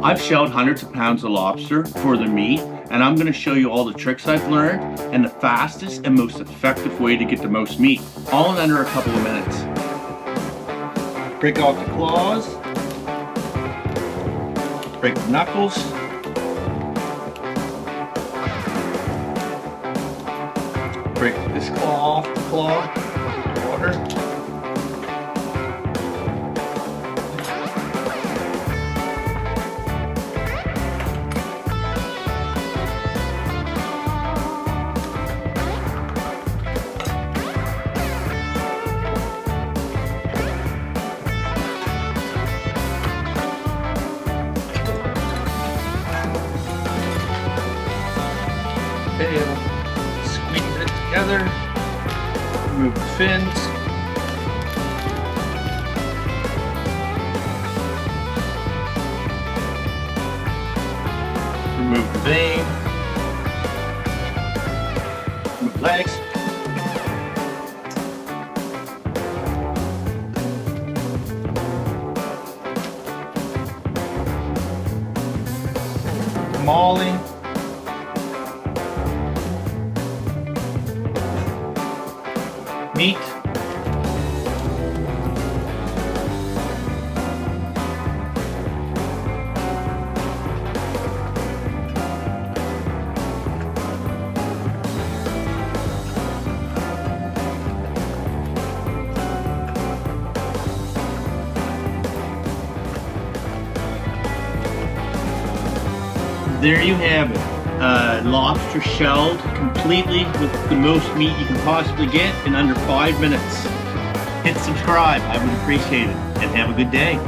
I've shelled hundreds of pounds of lobster for the meat, and I'm going to show you all the tricks I've learned and the fastest and most effective way to get the most meat, all in under a couple of minutes. Break off the claws, break the knuckles, break this claw off the claw, water. Tail, squeeze it together, remove the fins, remove the vein, remove legs, mauling, meat, there you have it. Lobster shelled completely with the most meat you can possibly get in under 5 minutes. Hit subscribe, I would appreciate it, and have a good day.